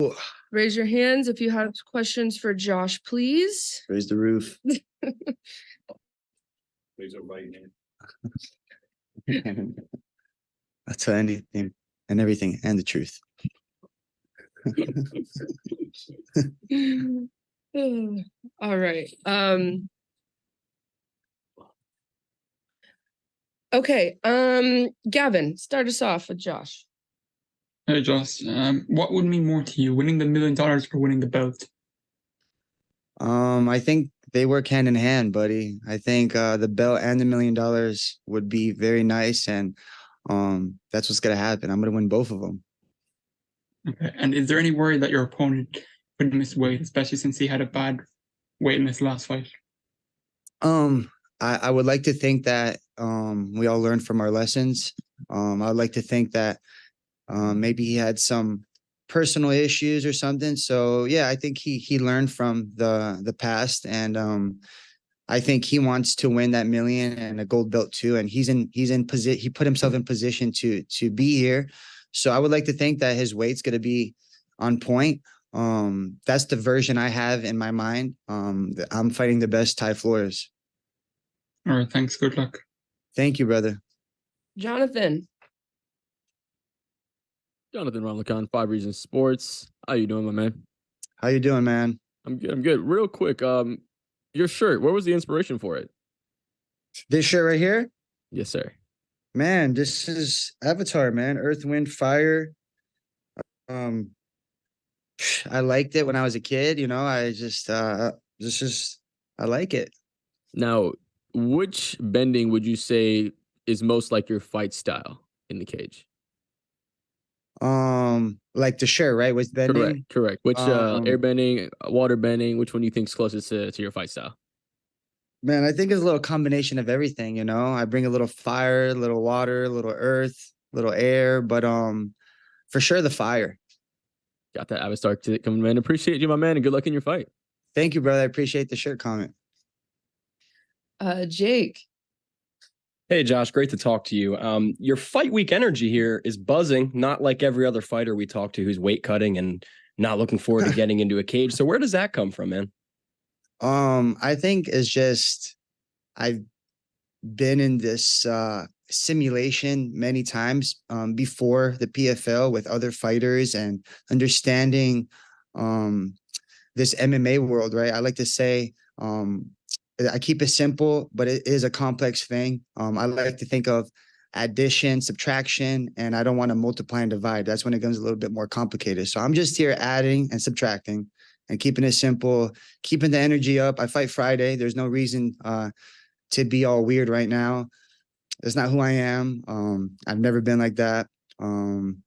yo. Raise your hands if you have questions for Josh, please. Raise the roof. Raise your right hand. I'll tell anything and everything and the truth. All right. Okay. Gavin, start us off with Josh. Hey, Josh. What would mean more to you, winning the $1 million or winning the belt? I think they work hand in hand, buddy. I think the belt and the $1 million would be very nice, and that's what's gonna happen. I'm gonna win both of them. Okay. And is there any worry that your opponent could miss weight, especially since he had a bad weight in his last fight? I would like to think that we all learned from our lessons. I would like to think that maybe he had some personal issues or something. So yeah, I think he learned from the past, and I think he wants to win that million and a gold belt too. And he put himself in position to be here. So I would like to think that his weight's going to be on point. That's the version I have in my mind. I'm fighting the best Ty Flores. All right. Thanks. Good luck. Thank you, brother. Jonathan. Jonathan Ronlicon, 5 Reasons Sports. How you doing, my man? How you doing, man? I'm good. I'm good. Real quick, your shirt, what was the inspiration for it? This shirt right here? Yes, sir. Man, this is Avatar, man. Earth, Wind, Fire. I liked it when I was a kid, I just I like it. Now, which bending would you say is most like your fight style in the cage? Like the shirt, right? With bending? Correct. Which air bending, water bending, which one do you think is closest to your fight style? Man, I think it's a little combination of everything, I bring a little fire, a little water, a little earth, a little air, but for sure the fire. Got that Avatar ticket coming, man. Appreciate you, my man, and good luck in your fight. Thank you, brother. I appreciate the shirt comment. Jake. Hey, Josh, great to talk to you. Your fight week energy here is buzzing, not like every other fighter we talk to who's weight cutting and not looking forward to getting into a cage. So where does that come from, man? I think it's just I've been in this simulation many times before the PFL with other fighters and understanding this MMA world, right? I like to say I keep it simple, but it is a complex thing. I like to think of addition, subtraction, and I don't want to multiply and divide. That's when it becomes a little bit more complicated. So I'm just here adding and subtracting and keeping it simple, keeping the energy up. I fight Friday. There's no reason to be all weird right now. That's not who I am. I've never been like that.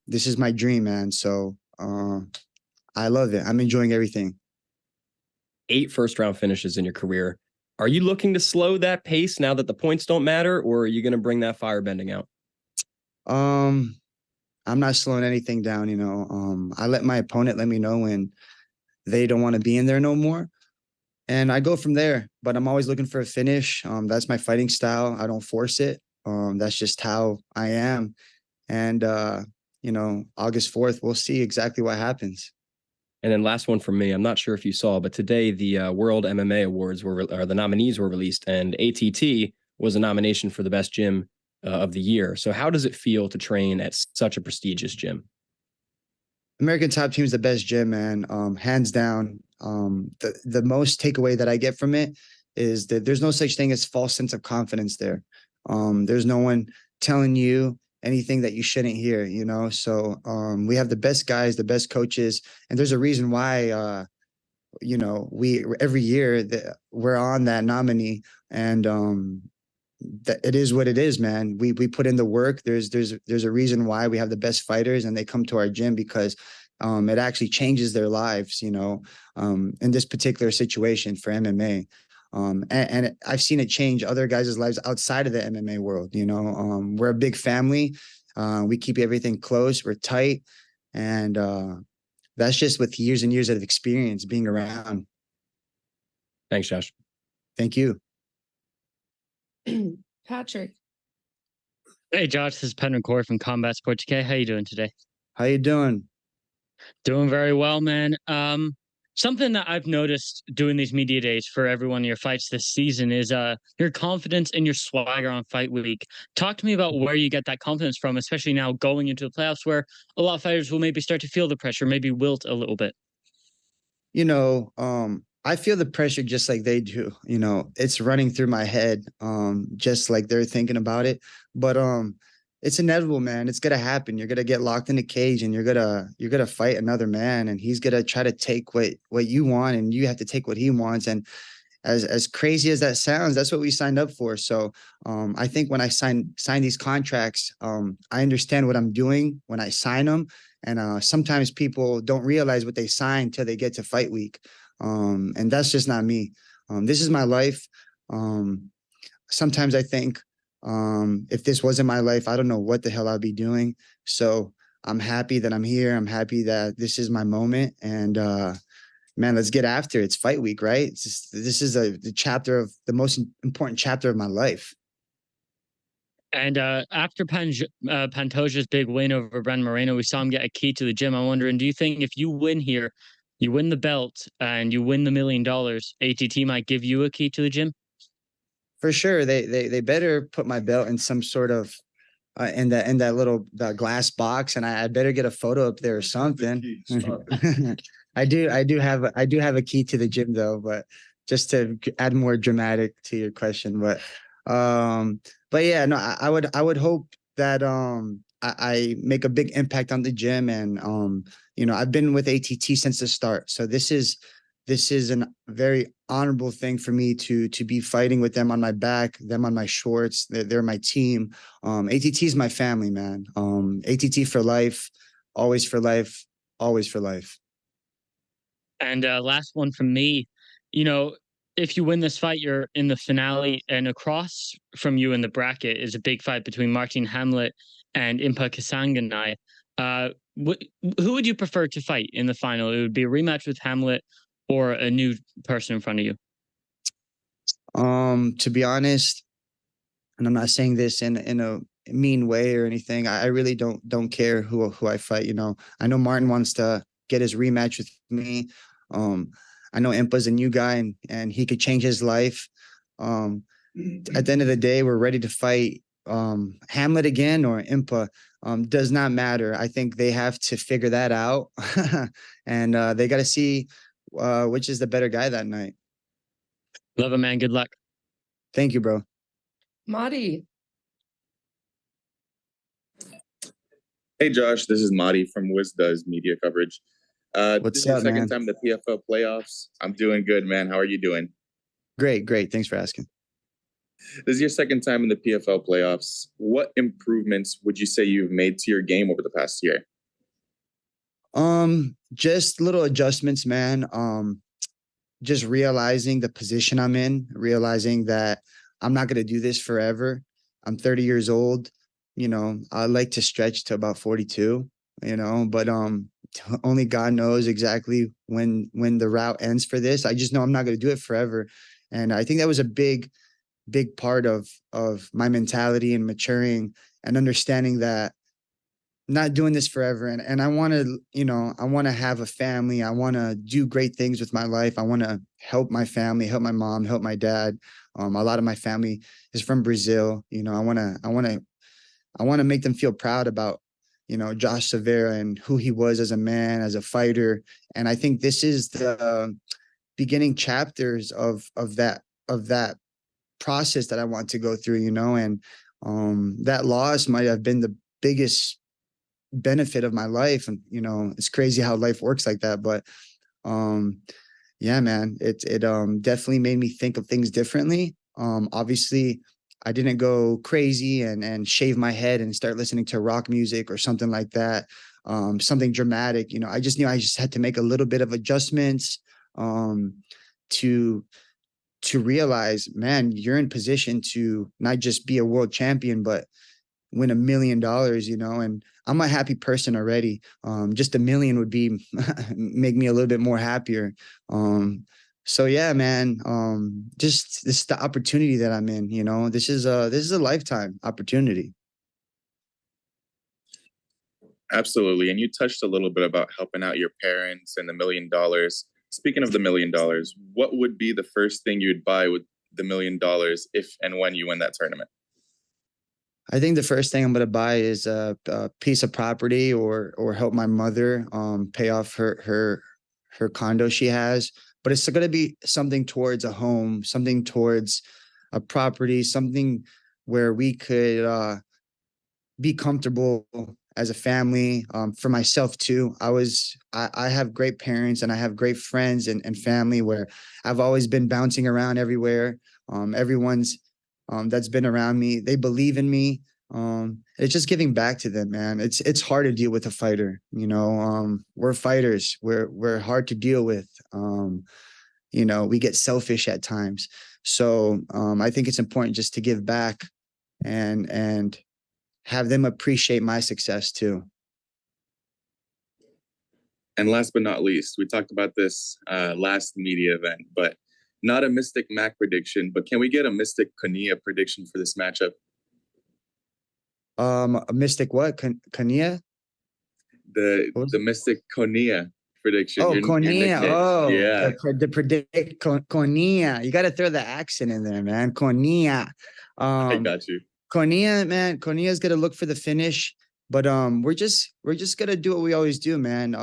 This is my dream, man. So I love it. I'm enjoying everything. 8 first-round finishes in your career. Are you looking to slow that pace now that the points don't matter, or are you going to bring that firebending out? I'm not slowing anything down, I let my opponent let me know when they don't want to be in there no more. And I go from there, but I'm always looking for a finish. That's my fighting style. I don't force it. That's just how I am. And, August 4th, we'll see exactly what happens. And then last one from me. I'm not sure if you saw, but today the World MMA Awards the nominees were released, and ATT was a nomination for the best gym of the year. So how does it feel to train at such a prestigious gym? American Top Team is the best gym, man. Hands down. The most takeaway that I get from it is that there's no such thing as false sense of confidence there. There's no one telling you anything that you shouldn't hear, So we have the best guys, the best coaches, and there's a reason why we every year that we're on that nominee, and that it is what it is, man. We put in the work. There's a reason why we have the best fighters, and they come to our gym because it actually changes their lives, in this particular situation for MMA. And I've seen it change other guys' lives outside of the MMA world. We're a big family. We keep everything close. We're tight. And that's just with years and years of experience being around. Thanks, Josh. Thank you. Patrick. Hey, Josh, this is Penn McCoy from Combat Sports UK. How you doing today? How you doing? Doing very well, man. Something that I've noticed doing these media days for every one of your fights this season is your confidence and your swagger on fight week. Talk to me about where you get that confidence from, especially now going into the playoffs where a lot of fighters will maybe start to feel the pressure, maybe wilt a little bit. I feel the pressure just like they do. It's running through my head, just like they're thinking about it. But it's inevitable, man. It's gonna happen. You're gonna get locked in a cage, and you're gonna fight another man, and he's gonna try to take what you want, and you have to take what he wants. And as crazy as that sounds, that's what we signed up for. So I think when I sign these contracts, I understand what I'm doing when I sign them. And sometimes people don't realize what they sign till they get to fight week. And that's just not me. This is my life. Sometimes I think if this wasn't my life, I don't know what the hell I'd be doing. So I'm happy that I'm here. I'm happy that this is my moment. And man, let's get after it. It's fight week, right? This is the most important chapter of my life. And after Pantoja's big win over Brandon Moreno, we saw him get a key to the gym. I'm wondering, do you think if you win here, you win the belt and you win the $1 million, ATT might give you a key to the gym? For sure. They better put my belt in some sort of in that little glass box, and I better get a photo up there or something. I do have a key to the gym though, but just to add more dramatic to your question. But yeah, no, I would hope that I make a big impact on the gym. And I've been with ATT since the start, so this is a very honorable thing for me to be fighting with them on my back, them on my shorts. They're my team. ATT is my family, man. ATT for life, always for life, always for life. And last one from me, if you win this fight, you're in the finale, and across from you in the bracket is a big fight between Martin Hamlet and Impa Kasanganay. Who would you prefer to fight in the final? It would be a rematch with Hamlet or a new person in front of you? To be honest, and I'm not saying this in a mean way or anything, I really don't care who I fight. I know Martin wants to get his rematch with me. I know Impa's a new guy, and he could change his life. At the end of the day, we're ready to fight Hamlet again or Impa. Does not matter. I think they have to figure that out. And they got to see which is the better guy that night. Love it, man. Good luck. Thank you, bro. Madi. Hey, Josh, this is Madi from WizDoes Media Coverage. What's this is your up, second man? time in the PFL playoffs. I'm doing good, man. How are you doing? Great. Thanks for asking. This is your second time in the PFL playoffs. What improvements would you say you've made to your game over the past year? Just little adjustments, man. Just realizing the position I'm in, realizing that I'm not going to do this forever. I'm 30 years old. I like to stretch to about 42, but only God knows exactly when the route ends for this. I just know I'm not going to do it forever. And I think that was a big part of my mentality and maturing and understanding that I'm not doing this forever. And I want to have a family. I want to do great things with my life. I want to help my family, help my mom, help my dad. A lot of my family is from Brazil. I want to make them feel proud about, Josh Silveira and who he was as a man, as a fighter. And I think this is the beginning chapters of that process that I want to go through, and that loss might have been the biggest benefit of my life. And, it's crazy how life works like that. But yeah, man, it definitely made me think of things differently. Obviously, I didn't go crazy and shave my head and start listening to rock music or something like that. Something dramatic. I just knew I just had to make a little bit of adjustments to realize, man, you're in position to not just be a world champion, but win $1 million, and I'm a happy person already. Just $1 million would be make me a little bit more happier. So yeah, man, just this is the opportunity that I'm in, this is a lifetime opportunity. Absolutely. And you touched a little bit about helping out your parents and the $1 million. Speaking of the $1 million, what would be the first thing you'd buy with the $1 million if and when you win that tournament? I think the first thing I'm gonna buy is a piece of property or help my mother pay off her condo she has. But it's gonna be something towards a home, something towards a property, something where we could be comfortable as a family. For myself too, I have great parents and I have great friends and family where I've always been bouncing around everywhere. Everyone's that's been around me, they believe in me. It's just giving back to them, man. It's hard to deal with a fighter, you know. We're fighters. We're hard to deal with. You know, we get selfish at times. So I think it's important just to give back and have them appreciate my success too. And last but not least, we talked about this last media event, but not a Mystic Mac prediction, but can we get a Mystic Kania prediction for this matchup? A Mystic what? Kania? The Mystic Konia prediction. Oh, your Konia. nickname. Oh, Yeah. the predict Konia. You got to throw the accent in there, man. Konia. I got you. Konia, man. Konia's gonna look for the finish, but we're just gonna do what we always do, man.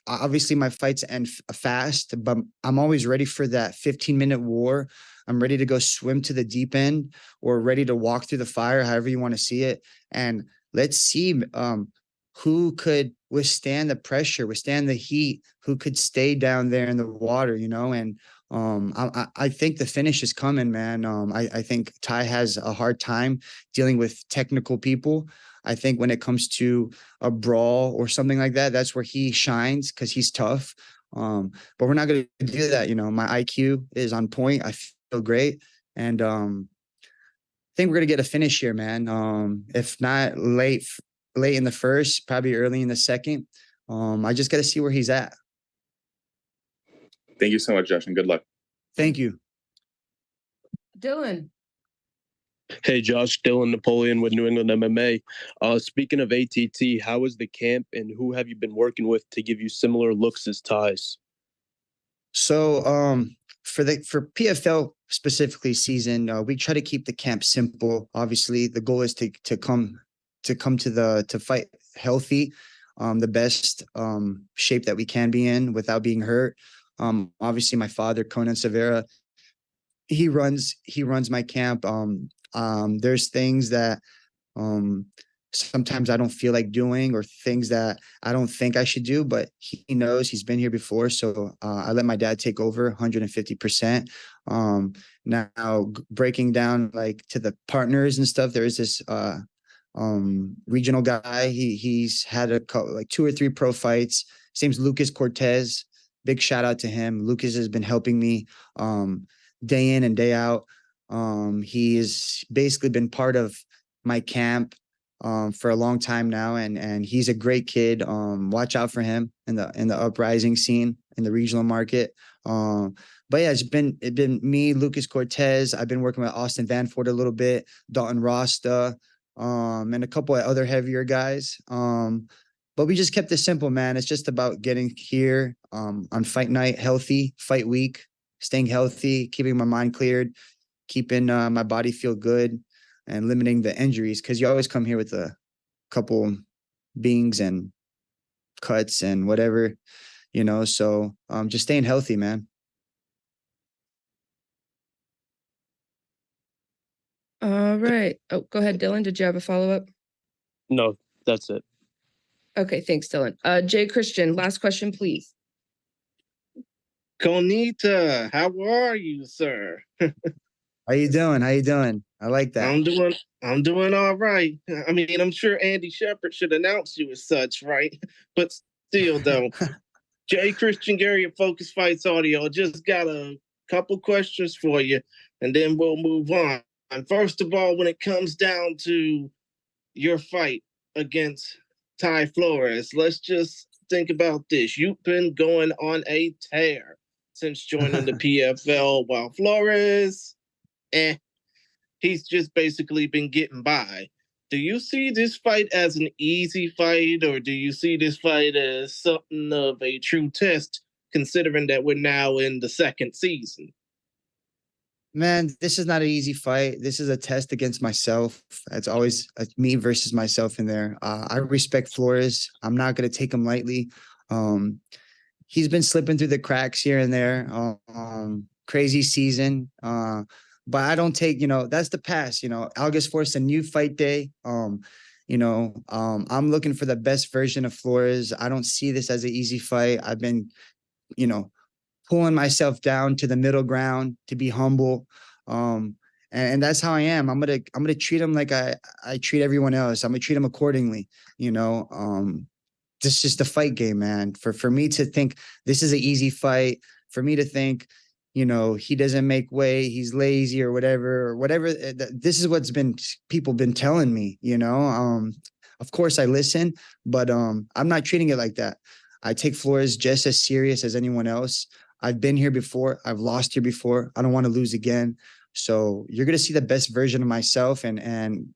Obviously my fights end fast, but I'm always ready for that 15-minute war. I'm ready to go swim to the deep end or ready to walk through the fire, however you want to see it. And let's see who could withstand the pressure, withstand the heat, who could stay down there in the water, you know. And I think the finish is coming, man. I think Ty has a hard time dealing with technical people. I think when it comes to a brawl or something like that, that's where he shines because he's tough. But we're not going to do that. You know, my IQ is on point. I feel great. And I think we're going to get a finish here, man. If not late in the first, probably early in the second. I just got to see where he's at. Thank you so much, Josh, and good luck. Thank you. Dylan. Hey, Josh, Dylan Napoleon with New England MMA. Speaking of ATT, how is the camp and who have you been working with to give you similar looks as Ty's? So for PFL specifically season, we try to keep the camp simple. Obviously, the goal is to fight healthy, the best shape that we can be in without being hurt. Obviously, my father, Conan Silveira, he runs my camp. There's things that sometimes I don't feel like doing or things that I don't think I should do, but he knows, he's been here before. So I let my dad take over 150%. Now breaking down like to the partners and stuff, there is this regional guy. He's had like 2 or 3 pro fights. His name's Lucas Cortez. Big shout out to him. Lucas has been helping me day in and day out. He has basically been part of my camp for a long time now, and he's a great kid. Watch out for him in the uprising scene in the regional market. But yeah, it's been me, Lucas Cortez. I've been working with Austin Vanford a little bit, Dalton Rasta, and a couple of other heavier guys. But we just kept it simple, man. It's just about getting here on fight night, healthy, fight week, staying healthy, keeping my mind cleared, keeping my body feel good, and limiting the injuries. Because you always come here with a couple bings and cuts and whatever, you know. So just staying healthy, man. All right. Oh, go ahead, Dylan. Did you have a follow-up? No, that's it. Okay, thanks, Dylan. Jay Christian, last question, please. Konita, how are you, sir? How you doing? I like that. I'm doing all right. I mean, I'm sure Andy Shepard should announce you as such, right? But still, though, Jay Christian Gary at Focus Fights Audio, just got a couple questions for you, and then we'll move on. And first of all, when it comes down to your fight against Ty Flores, let's just think about this. You've been going on a tear since joining the PFL, while Flores, he's just basically been getting by. do you see this fight as an easy fight, or do you see this fight as something of a true test, considering that we're now in the second season? Man, this is not an easy fight. This is a test against myself. It's always me versus myself in there. I respect Flores. I'm not going to take him lightly. He's been slipping through the cracks here and there. Crazy season. But I don't take, that's the past. August 4th, a new fight day. I'm looking for the best version of Flores. I don't see this as an easy fight. I've been, pulling myself down to the middle ground to be humble. And that's how I am. I'm gonna treat him like I treat everyone else. I'm gonna treat him accordingly. This is just a fight game, man. For me to think this is an easy fight, for me to think, he doesn't make weight, he's lazy or whatever. This is what's people been telling me. Of course I listen, but I'm not treating it like that. I take Flores just as serious as anyone else. I've been here before. I've lost here before. I don't want to lose again. So you're gonna see the best version of myself, and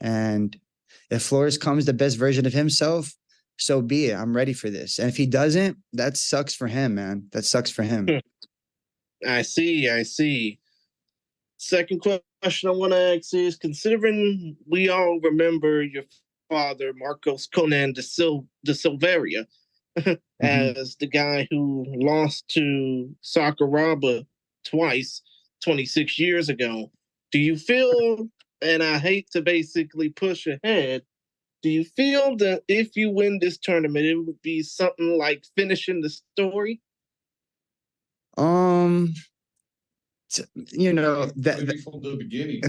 if Flores comes the best version of himself, so be it. I'm ready for this. And if he doesn't, that sucks for him, man. That sucks for him. I see. Second question I want to ask is, considering we all remember your father, Marcos Conan de Silveira, as the guy who lost to Sakuraba twice 26 years ago, do you feel, and I hate to basically push ahead, do you feel that if you win this tournament, it would be something like finishing the story? From the beginning.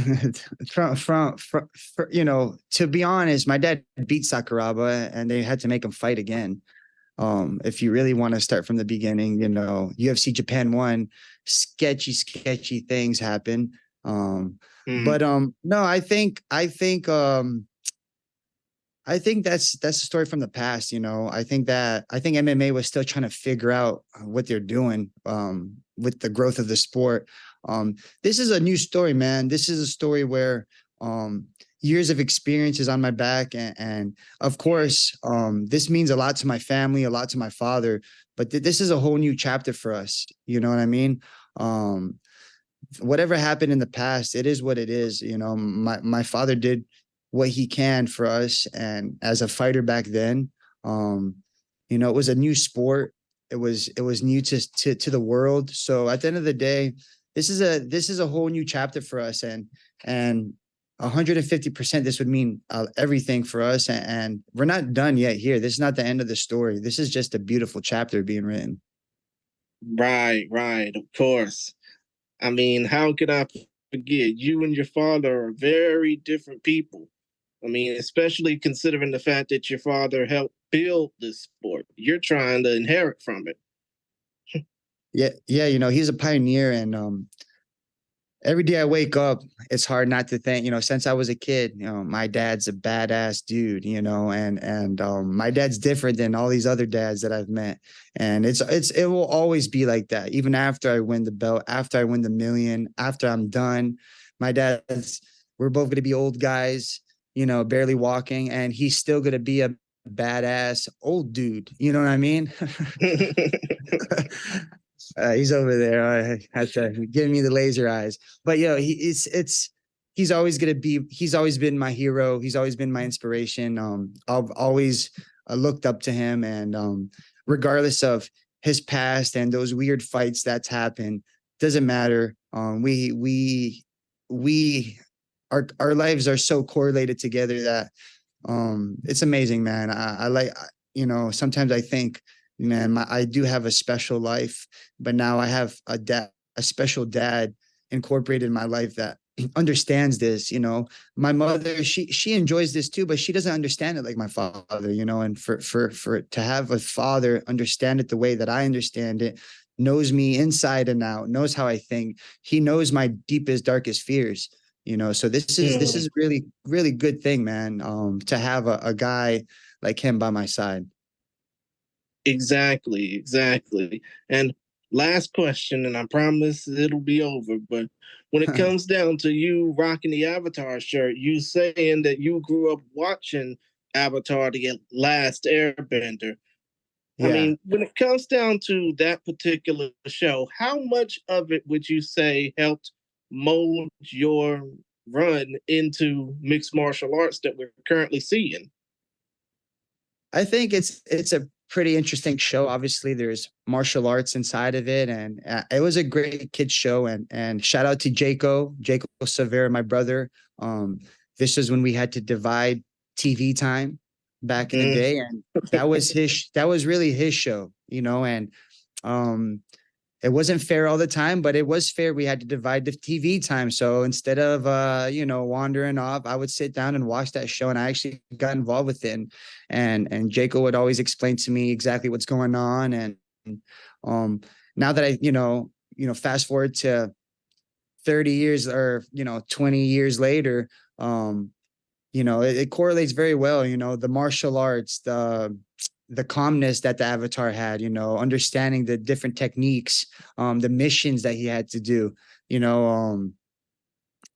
To be honest, my dad beat Sakuraba and they had to make him fight again. If you really want to start from the beginning, UFC Japan 1, sketchy things happen. But no, I think that's the story from the past. I think MMA was still trying to figure out what they're doing with the growth of the sport. This is a new story, man. This is a story where years of experience is on my back. And of course, this means a lot to my family, a lot to my father, but this is a whole new chapter for us. You know what I mean? Whatever happened in the past, it is what it is. My father did what he can for us. And as a fighter back then, it was a new sport. It was new to the world. So at the end of the day, this is a whole new chapter for us. And 150%, this would mean everything for us. And we're not done yet here. This is not the end of the story. This is just a beautiful chapter being written. Right. Of course. I mean, how could I forget? You and your father are very different people. I mean, especially considering the fact that your father helped build this sport. You're trying to inherit from it. Yeah. He's a pioneer, and every day I wake up, it's hard not to think, since I was a kid, my dad's a badass dude, and my dad's different than all these other dads that I've met. And it will always be like that. Even after I win the belt, after I win the million, after I'm done, we're both going to be old guys, barely walking, and he's still going to be a badass old dude. You know what I mean? He's over there. I had to give me the laser eyes, but he's always been my hero. He's always been my inspiration. I've always looked up to him, and regardless of his past and those weird fights that's happened, doesn't matter. Our lives are so correlated together that it's amazing, man. I like, sometimes I think, man, I do have a special life, but now I have a special dad incorporated in my life that understands this. My mother, she enjoys this too, but she doesn't understand it like my father. And for to have a father understand it the way that I understand it, knows me inside and out, knows how I think. He knows my deepest, darkest fears. So this is really, really good thing, man. To have a guy like him by my side. Exactly. And last question, and I promise it'll be over. But when it comes down to you rocking the Avatar shirt, you saying that you grew up watching Avatar: The Last Airbender. I Yeah. mean, when it comes down to that particular show, how much of it would you say helped mold your run into mixed martial arts that we're currently seeing? I think it's a pretty interesting show. Obviously, there's martial arts inside of it, and it was a great kids show. And shout out to Jaco Silveira, my brother. This was when we had to divide TV time back in the day, and that was really his show, you know. And um, it wasn't fair all the time, but it was fair. We had to divide the TV time. So instead of wandering off, I would sit down and watch that show, and I actually got involved with it. And Jacob would always explain to me exactly what's going on. And now that I, fast forward to 30 years or 20 years later, it correlates very well. The martial arts, the calmness that the Avatar had, understanding the different techniques, the missions that he had to do,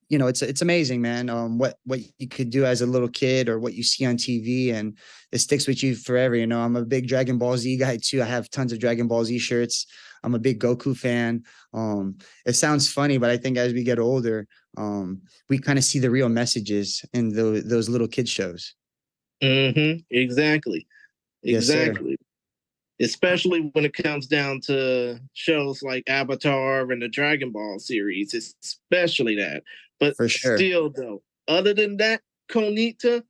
it's amazing, man. What you could do as a little kid or what you see on TV, and it sticks with you forever. I'm a big Dragon Ball Z guy too. I have tons of Dragon Ball Z shirts. I'm a big Goku fan. It sounds funny, but I think as we get older, we kind of see the real messages in those little kid shows. Exactly. Yes, sir. Exactly. Especially when it comes down to shows like Avatar and the Dragon Ball series, especially that. But For sure. still, though, other than that, Konita,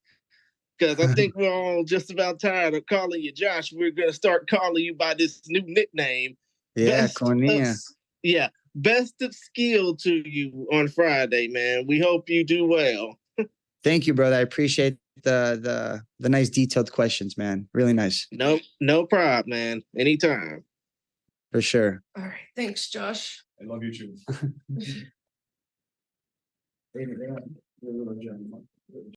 because I think we're all just about tired of calling you Josh. We're going to start calling you by this new nickname. Yeah, Konita. Yeah, best of skill to you on Friday, man. We hope you do well. Thank you, brother. I appreciate the nice detailed questions, man. Really nice. No problem, man. Anytime. For sure. All right. Thanks, Josh. I love you too.